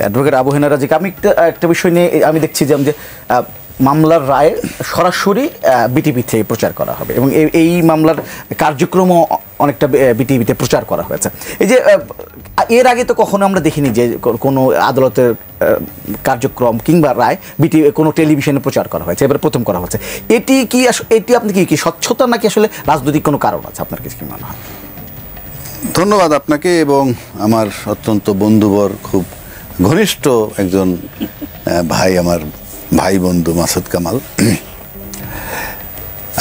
Advocate Abu Hena রাজিক, আমি একটা বিষয় নিয়ে আমি দেখছি যে মামলার রায় সরাসরি বিটিভি থেকে প্রচার করা হবে এবং এই মামলার কার্যক্রমও অনেকটা বিটিভিতে প্রচার করা হয়েছে। এই যে এর আগে তো কখনো আমরা দেখিনি যে কোনো আদালতের কার্যক্রম কিংবা রায় বিটিভি কোনো টেলিভিশনে প্রচার করা হয়েছে, এবার প্রথম করা হচ্ছে। এটি আপনি কি স্বচ্ছতা নাকি আসলে রাজনৈতিক কোনো কারণ আছে, আপনার কাছে কি মনে হয়? ধন্যবাদ আপনাকে এবং আমার অত্যন্ত বন্ধুবর খুব ঘনিষ্ঠ একজন ভাই, আমার ভাই বন্ধু মাসুদ কামাল,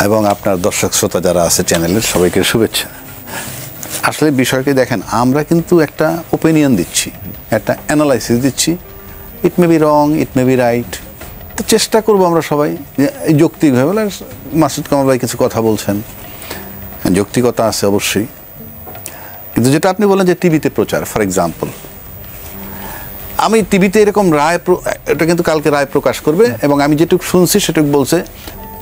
এবং আপনার দর্শক শ্রোতা যারা আছে চ্যানেলের সবাইকে শুভেচ্ছা। আসলে বিষয়কে দেখেন, আমরা কিন্তু একটা ওপিনিয়ন দিচ্ছি, একটা অ্যানালাইসিস দিচ্ছি। It may be wrong, it may be right, তো চেষ্টা করবো আমরা সবাই এই যৌক্তিকভাবে। মাসুদ কামাল ভাই কিছু কথা বলছেন, যৌক্তিকতা আছে অবশ্যই, কিন্তু যেটা আপনি বলেন যে টিভিতে প্রচার, ফর এক্সাম্পল আমি টিভিতে এরকম রায়, এটা কিন্তু কালকে রায় প্রকাশ করবে এবং আমি যেটুকু শুনছি সেটুকু বলছে,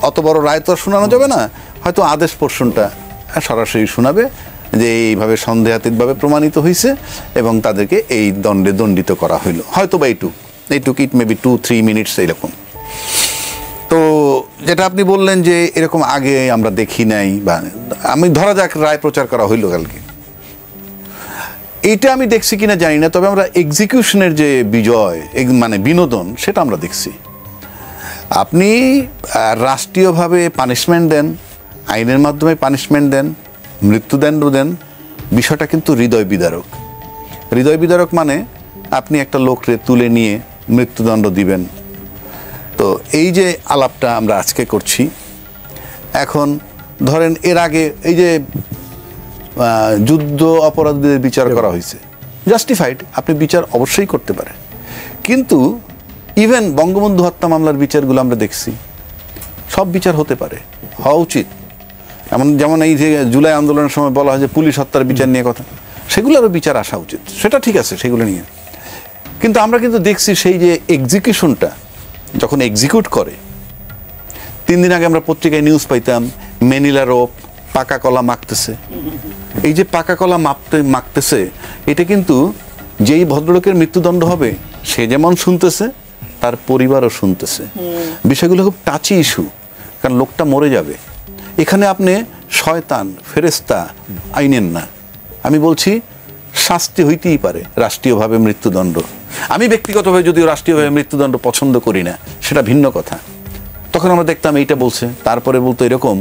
অত বড় রায় তো আর শোনানো যাবে না, হয়তো আদেশ পোর্শনটা সরাসরি শোনাবে যে এইভাবে সন্দেহাতীতভাবে প্রমাণিত হয়েছে এবং তাদেরকে এই দণ্ডে দণ্ডিত করা হইল, হয়তো বা এইটুক ইট মে বি 2-3 মিনিটস এইরকম। তো যেটা আপনি বললেন যে এরকম আগে আমরা দেখি নাই, বা আমি ধরা যাক রায় প্রচার করা হইল কালকে, এইটা আমি দেখছি কিনা জানি না, তবে আমরা এক্সিকিউশনের যে বিজয়, মানে বিনোদন, সেটা আমরা দেখছি। আপনি রাষ্ট্রীয়ভাবে পানিশমেন্ট দেন, আইনের মাধ্যমে পানিশমেন্ট দেন, মৃত্যুদণ্ড দেন, বিষয়টা কিন্তু হৃদয় বিদারক। হৃদয় বিদারক মানে আপনি একটা লোককে তুলে নিয়ে মৃত্যুদণ্ড দিবেন। তো এই যে আলাপটা আমরা আজকে করছি, এখন ধরেন এর আগে এই যে যুদ্ধ অপরাধীদের বিচার করা হয়েছে, জাস্টিফাইড, আপনি বিচার অবশ্যই করতে পারেন, কিন্তু ইভেন বঙ্গবন্ধু হত্যা মামলার বিচারগুলো আমরা দেখছি, সব বিচার হতে পারে, হওয়া উচিত। যেমন এই যে জুলাই আন্দোলনের সময় বলা হয় যে পুলিশ হত্যার বিচার নিয়ে কথা, সেগুলোরও বিচার আসা উচিত, সেটা ঠিক আছে, সেগুলো নিয়ে। কিন্তু আমরা কিন্তু দেখছি সেই যে এক্সিকিউশনটা যখন এক্সিকিউট করে, 3 দিন আগে আমরা পত্রিকায় নিউজ পাইতাম ম্যানিলা রোপ, পাকা কলা মাখতেছে। এই যে পাকা কলা মাখতেছে, এটা কিন্তু যেই ভদ্রলোকের মৃত্যুদণ্ড হবে সে যেমন শুনতেছে, তার পরিবারও শুনতেছে। বিষয়গুলো খুব টাচি ইস্যু, কারণ লোকটা মরে যাবে। এখানে আপনি শয়তান ফেরেস্তা আইনেন না, আমি বলছি শাস্তি হইতেই পারে রাষ্ট্রীয়ভাবে মৃত্যুদণ্ড। আমি ব্যক্তিগতভাবে যদিও রাষ্ট্রীয়ভাবে মৃত্যুদণ্ড পছন্দ করি না, সেটা ভিন্ন কথা। তখন আমরা দেখতাম এইটা বলছে, তারপরে বলতো এরকম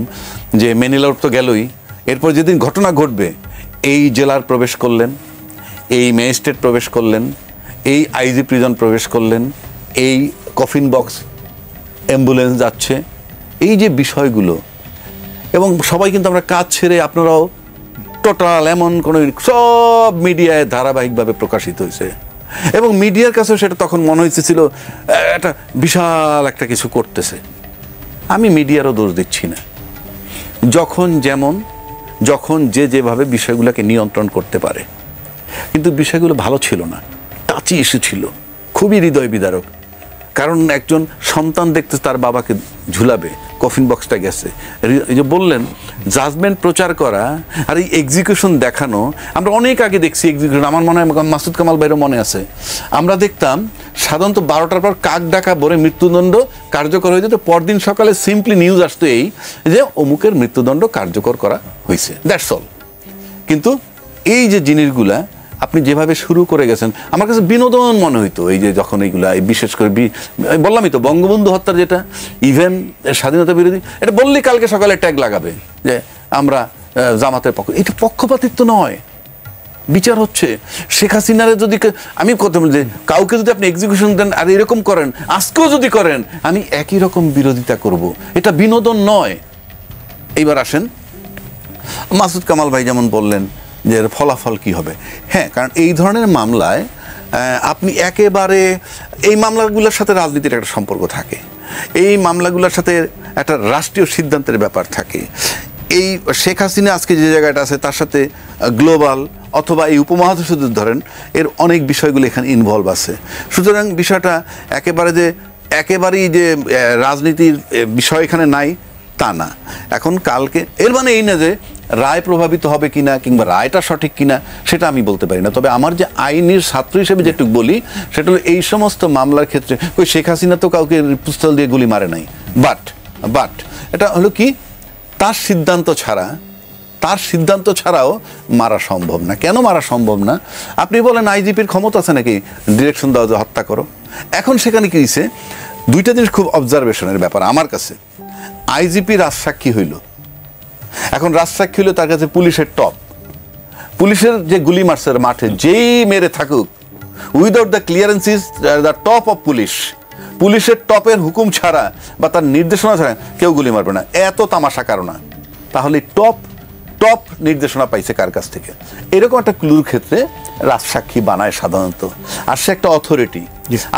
যে ম্যানিলার তো গেলই, এরপর যেদিন ঘটনা ঘটবে, এই জেলার প্রবেশ করলেন, এই ম্যাজিস্ট্রেট প্রবেশ করলেন, এই আইজি প্রিজন প্রবেশ করলেন, এই কফিন বক্স অ্যাম্বুলেন্স যাচ্ছে, এই যে বিষয়গুলো, এবং সবাই কিন্তু আমরা কাজ ছেড়ে, আপনারাও টোটাল এমন কোনো, সব মিডিয়ায় ধারাবাহিকভাবে প্রকাশিত হয়েছে এবং মিডিয়ার কাছেও সেটা তখন মনে হয়েছিল একটা বিশাল একটা কিছু করতেছে। আমি মিডিয়ারও দোষ দিচ্ছি না, যখন যেভাবে বিষয়গুলোকে নিয়ন্ত্রণ করতে পারে, কিন্তু বিষয়গুলো ভালো ছিল না, টাচি ইস্যু ছিল, খুবই হৃদয় বিদারক। কারণ একজন সন্তান দেখতে তার বাবাকে ঝুলাবে, কফিন বক্সটা গেছে, এই যে বললেন জাজমেন্ট প্রচার করা আর এই এক্সিকিউশন দেখানো, আমরা অনেক আগে দেখছি এক্সিকিউশন। আমার মনে হয় মাসুদ কামাল ভাইয়েরও মনে আছে, আমরা দেখতাম সাধারণত 12টার পর কাক ডাকা ভরে মৃত্যুদণ্ড কার্যকর হয়ে যেত, পরদিন সকালে সিম্পলি নিউজ আসতো এই যে অমুকের মৃত্যুদণ্ড কার্যকর করা হয়েছে, দ্যাটস অল। কিন্তু এই যে জিনিসগুলা আপনি যেভাবে শুরু করে গেছেন, আমার কাছে বিনোদন মনে হইতো। এই যে যখন এইগুলা, বিশেষ করে বললামই তো বঙ্গবন্ধু হত্যার যেটা, ইভেন স্বাধীনতা বিরোধী, এটা বললেই কালকে সকালে ট্যাগ লাগাবে যে আমরা জামাতের পক্ষ। এটা পক্ষপাতিত্ব নয়, বিচার হচ্ছে। শেখ হাসিনারে যদি, আমি কথা বলি যে কাউকে যদি আপনি এক্সিকিউশন দেন আর এরকম করেন, আজকেও যদি করেন, আমি একই রকম বিরোধিতা করব, এটা বিনোদন নয়। এইবার আসেন, মাসুদ কামাল ভাই যেমন বললেন যে এর ফলাফল কী হবে। হ্যাঁ, কারণ এই ধরনের মামলায় আপনি একেবারে, এই মামলাগুলোর সাথে রাজনীতির একটা সম্পর্ক থাকে, এই মামলাগুলোর সাথে একটা রাষ্ট্রীয় সিদ্ধান্তের ব্যাপার থাকে। এই শেখ হাসিনা আজকে যে জায়গাটা আছে তার সাথে গ্লোবাল অথবা এই উপমহাদেশে ধরেন, এর অনেক বিষয়গুলো এখানে ইনভলভ আছে। সুতরাং বিষয়টা একেবারেই যে রাজনীতির বিষয় এখানে নাই তা না। এখন কালকে এর মানে এই না যে রায় প্রভাবিত হবে কিনা কিংবা রায়টা সঠিক কিনা সেটা আমি বলতে পারি না। তবে আমার যে আইনের ছাত্র হিসেবে যেটুকু বলি সেটা হলো এই সমস্ত মামলার ক্ষেত্রে কই শেখ হাসিনা তো কাউকে পিস্তল দিয়ে গুলি মারে নাই, বাট এটা হলো কি তার সিদ্ধান্ত ছাড়াও মারা সম্ভব না। কেন মারা সম্ভব না? আপনি বলেন আইজিপির ক্ষমতা আছে নাকি ডিরেকশন দেওয়া যে হত্যা করো। এখন সেখানে কি হয়েছে, দুইটা জিনিস খুব অবজারভেশনের ব্যাপার আমার কাছে। আইজিপি রাজসাক্ষী হইল, এখন রাজসাক্ষী হইল তার কাছে পুলিশের টপ, পুলিশের যে গুলি মারছে মাঠে যেই মেরে থাকুক without the clearance is the top of পুলিশের টপের হুকুম ছাড়া বা তার নির্দেশনা ছাড়া কেউ গুলি মারবে না। এত তামাশা কারণ না। তাহলে টপ নির্দেশনা পাইছে কার কাছ থেকে? এরকম একটা ক্লুর ক্ষেত্রে রাজসাক্ষী বানায় সাধারণত, আর সে একটা অথরিটি।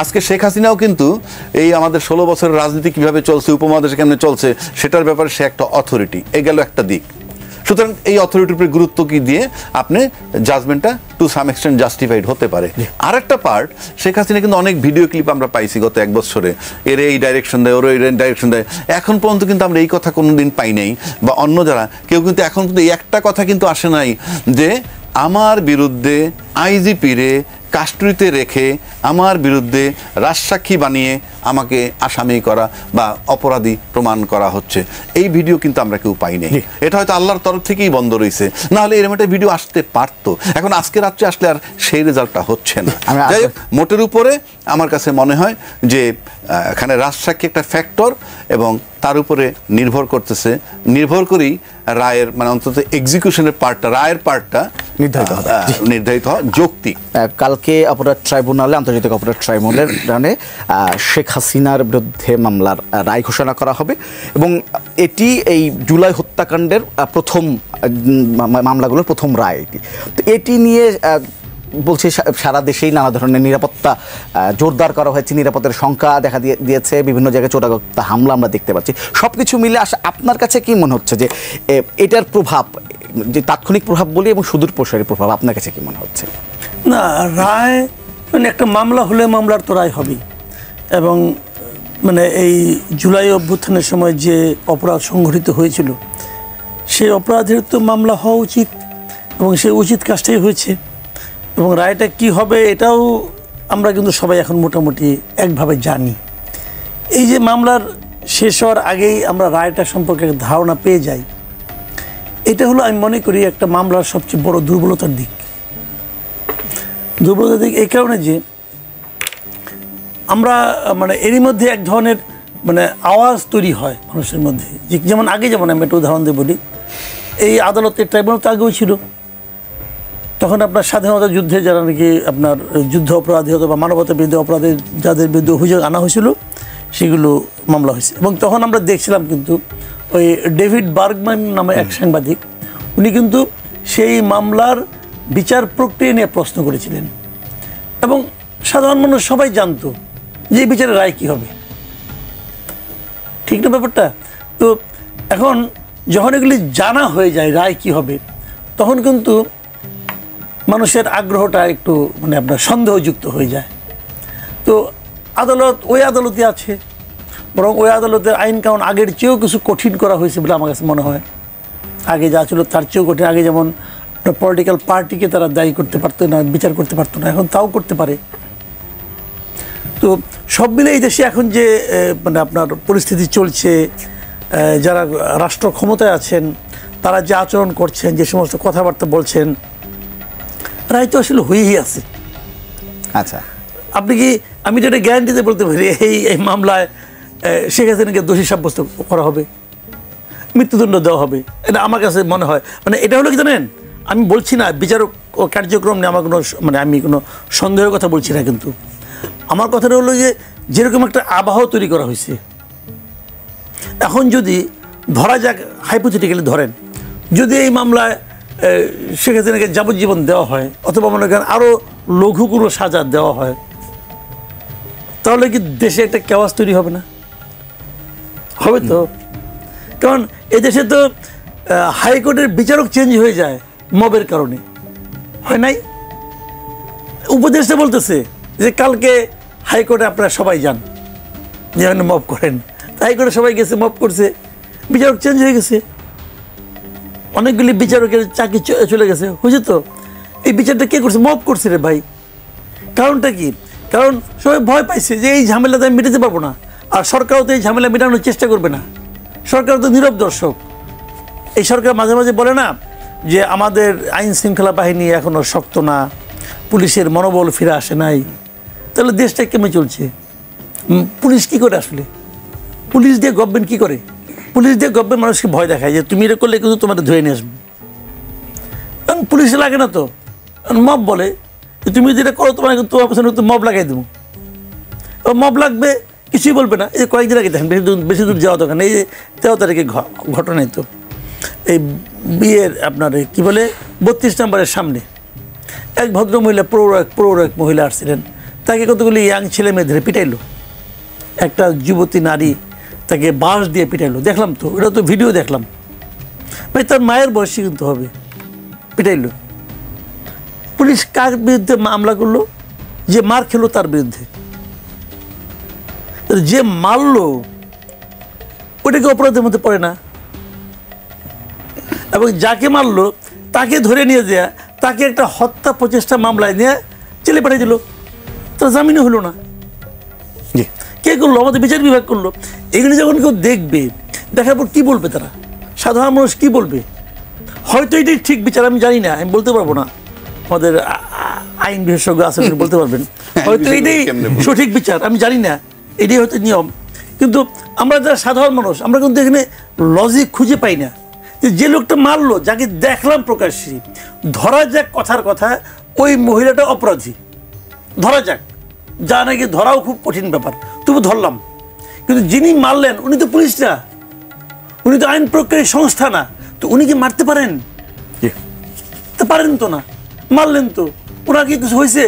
আজকে শেখ হাসিনাও কিন্তু এই আমাদের 16 বছরের রাজনীতি কিভাবে চলছে, উপমহাদেশে কেমনে চলছে সেটার ব্যাপারে সে একটা অথরিটি। এই গেল একটা দিক। সুতরাং এই অথরিটির উপরে গুরুত্ব কি দিয়ে আপনি জাজমেন্টটা টু সাম এক্সটেন্ট জাস্টিফাইড হতে পারে। আর একটা পার্ট, শেখ হাসিনা কিন্তু অনেক ভিডিও ক্লিপ আমরা পাইছি গত 1 বছরে, এর এই ডাইরেকশন দেয়, ওর এই ডাইরেকশন দেয়। এখন পর্যন্ত কিন্তু আমরা এই কথা কোনোদিন পাই নাই, বা অন্য যারা কেউ কিন্তু এখন কিন্তু এই একটা কথা কিন্তু আসে নাই যে আমার বিরুদ্ধে আইজিপিরে কাস্টডিতে রেখে আমার বিরুদ্ধে রাজসাক্ষী বানিয়ে আমাকে আসামি করা বা অপরাধী প্রমাণ করা হচ্ছে। এই ভিডিও কিন্তু আমরা কেউ পাই নাই। এটা হয়তো আল্লাহর তরফ থেকেই বন্ধ রয়েছে, না হলে এরকম একটা ভিডিও আসতে পারতো। এখন আজকে রাত্রে আসলে আর সেই রেজাল্টটা হচ্ছে না। যাই হোক, মোটের উপরে আমার কাছে মনে হয় যে এখানে রাজসাক্ষী একটা ফ্যাক্টর, এবং তার উপরে নির্ভর করেই রায়ের মানে অন্তত এক্সিকিউশনের পার্টটা, রায়ের পার্টটা নির্ধারিত হয় যৌক্তিক। কালকে অপরাধ ট্রাইব্যুনালে, আন্তর্জাতিক অপরাধ ট্রাইব্যুনালে শেখ হাসিনার বিরুদ্ধে মামলার রায় ঘোষণা করা হবে, এবং এটি এই জুলাই হত্যাকাণ্ডের প্রথম মামলাগুলোর প্রথম রায় এটি। তো এটি নিয়ে বলছে সারা দেশেই নানা ধরনের নিরাপত্তা জোরদার করা হয়েছে, নিরাপত্তার সংখ্যা দেখা দিয়েছে, বিভিন্ন জায়গায় চোরাগত হামলা আমরা দেখতে পাচ্ছি। সব কিছু মিলে আপনার কাছে কি মনে হচ্ছে যে এটার প্রভাব, যে তাৎক্ষণিক প্রভাব বলি এবং সুদূর প্রসারী প্রভাব, আপনার কাছে কি মনে হচ্ছে? না, রায় মানে একটা মামলা হলে মামলার তো রায় হবেই, এবং মানে এই জুলাই অভ্যুত্থানের সময় যে অপরাধ সংঘটিত হয়েছিল সেই অপরাধের তো মামলা হওয়া উচিত, এবং সেই উচিত কাজটাই হয়েছে। এবং রায়টা কি হবে এটাও আমরা কিন্তু সবাই এখন মোটামুটি একভাবে জানি। এই যে মামলার শেষ হওয়ার আগেই আমরা রায়টা সম্পর্কে ধারণা পেয়ে যাই, এটা হলো আমি মনে করি একটা মামলার সবচেয়ে বড় দুর্বলতার দিক। এই কারণে যে আমরা মানে এরই মধ্যে এক ধরনের মানে আওয়াজ তৈরি হয় মানুষের মধ্যে, যেমন আগে, যেমন আমি একটা উদাহরণ দিয়ে বলি, এই আদালতের ট্রাইব্যুনাল তো আগেও ছিল। তখন আপনার স্বাধীনতা যুদ্ধে যারা নাকি আপনার যুদ্ধ অপরাধী হতো বা মানবতা বিরুদ্ধে অপরাধের যাদের বিরুদ্ধে অভিযোগ আনা হয়েছিল সেগুলো মামলা হয়েছে। এবং তখন আমরা দেখছিলাম কিন্তু ওই ডেভিড বার্গম্যান নামে এক সাংবাদিক, উনি কিন্তু সেই মামলার বিচার প্রক্রিয়া নিয়ে প্রশ্ন করেছিলেন, এবং সাধারণ মানুষ সবাই জানতো যে এই বিচারের রায় কী হবে। ঠিক না ব্যাপারটা? তো এখন যখন এগুলি জানা হয়ে যায় রায় কী হবে, তখন কিন্তু মানুষের আগ্রহটা একটু মানে আপনার সন্দেহযুক্ত হয়ে যায়। তো আদালত ওই আদালতে আছে, বরং ওই আদালতের আইন কানুন আগের চেয়েও কিছু কঠিন করা হয়েছে বলে আমার কাছে মনে হয়। আগে যা ছিল তার চেয়েও কঠিন। আগে যেমন পলিটিক্যাল পার্টিকে তারা দায়ী করতে পারতো না, বিচার করতে পারতো না, এখন তাও করতে পারে। তো সব মিলে এই দেশে এখন যে মানে আপনার পরিস্থিতি চলছে, যারা রাষ্ট্র ক্ষমতায় আছেন তারা যে আচরণ করছেন, যে সমস্ত কথাবার্তা বলছেন, রায় তো আসলে হয়েই আছে। আচ্ছা, আপনি কি, আমি তো এটা গ্যারান্টিতে বলতে পারি এই মামলায় শেখ হাসিনাকে দোষী সাব্যস্ত করা হবে, মৃত্যুদণ্ড দেওয়া হবে, এটা আমার কাছে মনে হয়। মানে এটা হলো কি জানেন, আমি বলছি না বিচারক ও কার্যক্রম নিয়ে আমার কোনো মানে আমি কোনো সন্দেহের কথা বলছি না, কিন্তু আমার কথাটা হলো যে যেরকম একটা আবহাওয়া তৈরি করা হয়েছে, এখন যদি ধরা যাক, হাইপোথেটিক্যালি ধরেন, যদি এই মামলায় শেখ হাসিনাকে যাবজ্জীবন দেওয়া হয় অথবা মনে করেন আরও লঘু কোনো সাজা দেওয়া হয়, তাহলে কি দেশে একটা কেওয়াস তৈরি হবে না? হবে তো। কারণ এদেশে তো হাইকোর্টের বিচারক চেঞ্জ হয়ে যায় মবের কারণে, হয় নাই? উপদেষ্টা বলতেছে যে কালকে হাইকোর্টে আপনারা সবাই যান, যেখানে মব করেন। হাইকোর্টে সবাই গেছে, মব করছে, বিচারক চেঞ্জ হয়ে গেছে, অনেকগুলি বিচারকের চাকরি চলে গেছে, হয়েছে তো। এই বিচারটা কে করছে? মব করছে রে ভাই। কারণটা কি? কারণ সবাই ভয় পাইছে যে এই ঝামেলাতে আমি মেটাতে পারবো না, আর সরকারও তো এই ঝামেলা মেটানোর চেষ্টা করবে না। সরকার তো নীরব দর্শক। এই সরকার মাঝে মাঝে বলে না যে আমাদের আইন শৃঙ্খলা বাহিনী এখনো শক্ত না, পুলিশের মনোবল ফিরে আসে নাই। তাহলে দেশটা কেমন চলছে? পুলিশ কি করে আসলে? পুলিশ দিয়ে গভর্নমেন্ট কি করে? পুলিশ দিয়ে গভর্নমেন্ট মানুষকে ভয় দেখায় যে তুমি এটা করলে কিন্তু তোমাদের ধরে নিয়ে আসবে। কারণ পুলিশে লাগে না তো, মব বলে যে তুমি যেটা করো তোমার পেছনে মব লাগাই দেবো। মব লাগবে, কিছুই বলবে না। এই যে কয়েকদিন আগে দেখেন, বেশি দূর যাওয়া দোকানে, এই যে 13 তারিখে ঘটনায় তো এই বিয়ের আপনার কি বলে 32 নম্বরের সামনে এক ভদ্র মহিলা, প্রৌঢ় এক মহিলা আসছিলেন, তাকে কতগুলি ইয়াং ছেলে মেয়ে ধরে পিটাইলো। একটা যুবতী নারী তাকে বাঁশ দিয়ে পিটাইলো, দেখলাম তো, এটা তো ভিডিও দেখলাম। ভাই তার মায়ের বয়সী কিন্তু হবে, পিটাইলো। পুলিশ কার বিরুদ্ধে মামলা করলো? যে মার খেলো তার বিরুদ্ধে। যে মারলো ওটাকে অপরাধের মধ্যে পড়ে না, এবং যাকে মারলো তাকে ধরে নিয়ে যায়, তাকে একটা হত্যা প্রচেষ্টা মামলায় নিয়ে জেলে পাঠিয়ে দিল, তার জামিনও হলো না। কে করলো? আমাদের বিচার বিভাগ করলো। এগুলি যখন কেউ দেখবে, দেখার পর কী বলবে তারা? সাধারণ মানুষ কী বলবে? হয়তো এটাই ঠিক বিচার, আমি জানি না, আমি বলতে পারবো না। আমাদের আইন বিশেষজ্ঞ আছেন, বলতে পারবেন। হয়তো এটাই সঠিক বিচার, আমি জানি না, এটাই হয়তো নিয়ম। কিন্তু আমরা যারা সাধারণ মানুষ, আমরা কিন্তু এখানে লজিক খুঁজে পাই না। যে লোকটা মারলো, যাকে দেখলাম প্রকাশ্যে, ধরা যাক কথার কথা ওই মহিলাটা অপরাধী, ধরা যাক, যা নাকি ধরাও খুব কঠিন ব্যাপার, তবু ধরলাম। কিন্তু যিনি মারলেন উনি তো পুলিশ না, উনি তো আইন প্রয়োগকারী সংস্থা না, তো উনি কি মারতে পারেন? তা পারেন তো না, মারলেন তো, ওনার কি কিছু হয়েছে?